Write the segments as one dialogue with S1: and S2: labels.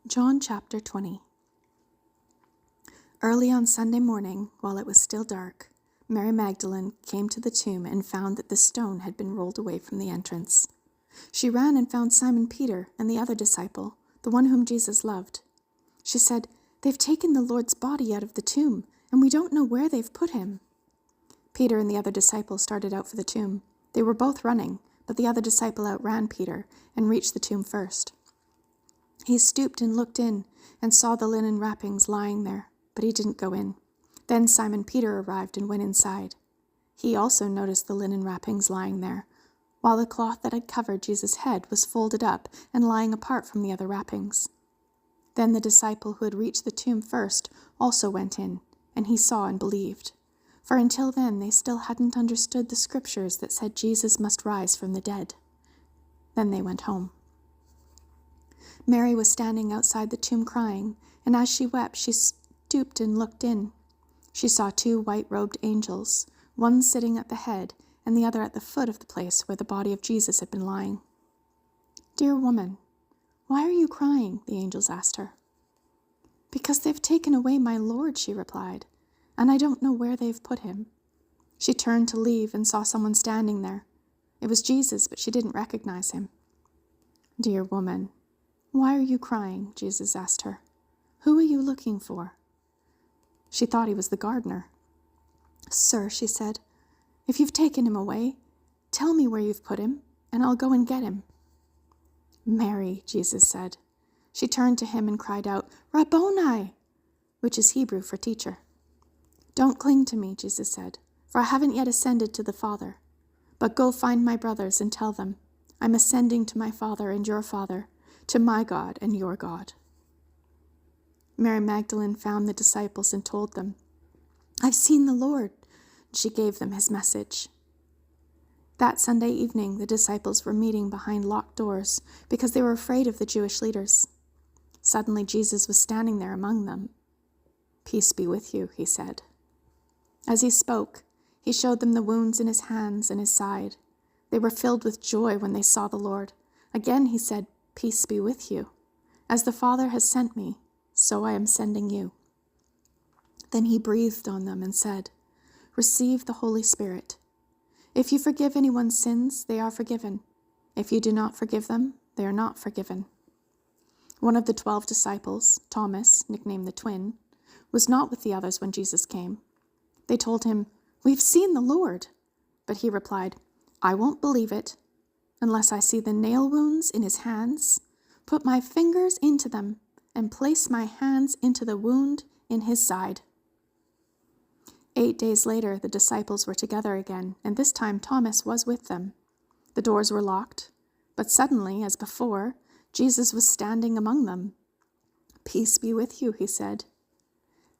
S1: John chapter 20. Early on Sunday morning, while it was still dark, Mary Magdalene came to the tomb and found that the stone had been rolled away from the entrance. She ran and found Simon Peter and the other disciple, the one whom Jesus loved. She said, "They've taken the Lord's body out of the tomb, and we don't know where they've put him." Peter and the other disciple started out for the tomb. They were both running, but the other disciple outran Peter and reached the tomb first. He stooped and looked in and saw the linen wrappings lying there, but he didn't go in. Then Simon Peter arrived and went inside. He also noticed the linen wrappings lying there, while the cloth that had covered Jesus' head was folded up and lying apart from the other wrappings. Then the disciple who had reached the tomb first also went in, and he saw and believed. For until then they still hadn't understood the scriptures that said Jesus must rise from the dead. Then they went home. Mary was standing outside the tomb crying, and as she wept, she stooped and looked in. She saw two white-robed angels, one sitting at the head and the other at the foot of the place where the body of Jesus had been lying. "Dear woman, why are you crying?" the angels asked her. "Because they've taken away my Lord," she replied, "and I don't know where they've put him." She turned to leave and saw someone standing there. It was Jesus, but she didn't recognize him. "Dear woman, why are you crying?" Jesus asked her. "Who are you looking for?" She thought he was the gardener. "Sir," she said, "if you've taken him away, tell me where you've put him, and I'll go and get him." "Mary," Jesus said. She turned to him and cried out, "Rabboni," which is Hebrew for teacher. "Don't cling to me," Jesus said, "for I haven't yet ascended to the Father. But go find my brothers and tell them, I'm ascending to my Father and your Father, to my God and your God." Mary Magdalene found the disciples and told them, "I've seen the Lord." She gave them his message. That Sunday evening, the disciples were meeting behind locked doors because they were afraid of the Jewish leaders. Suddenly, Jesus was standing there among them. "Peace be with you," he said. As he spoke, he showed them the wounds in his hands and his side. They were filled with joy when they saw the Lord. Again he said, "Peace be with you. As the Father has sent me, so I am sending you." Then he breathed on them and said, "Receive the Holy Spirit. If you forgive anyone's sins, they are forgiven. If you do not forgive them, they are not forgiven." One of the 12 disciples, Thomas, nicknamed the twin, was not with the others when Jesus came. They told him, "We've seen the Lord." But he replied, "I won't believe it unless I see the nail wounds in his hands, put my fingers into them, and place my hands into the wound in his side." 8 days later, the disciples were together again, and this time Thomas was with them. The doors were locked, but suddenly, as before, Jesus was standing among them. "Peace be with you," he said.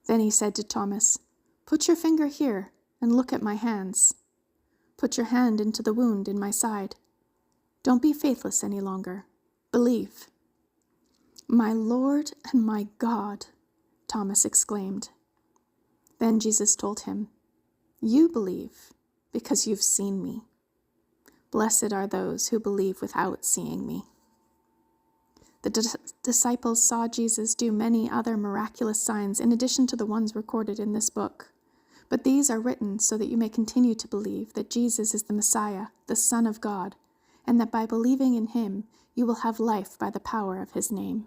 S1: Then he said to Thomas, "Put your finger here and look at my hands. Put your hand into the wound in my side. Don't be faithless any longer. Believe." "My Lord and my God," Thomas exclaimed. Then Jesus told him, "You believe because you've seen me. Blessed are those who believe without seeing me." The disciples saw Jesus do many other miraculous signs in addition to the ones recorded in this book. But these are written so that you may continue to believe that Jesus is the Messiah, the Son of God, and that by believing in him, you will have life by the power of his name.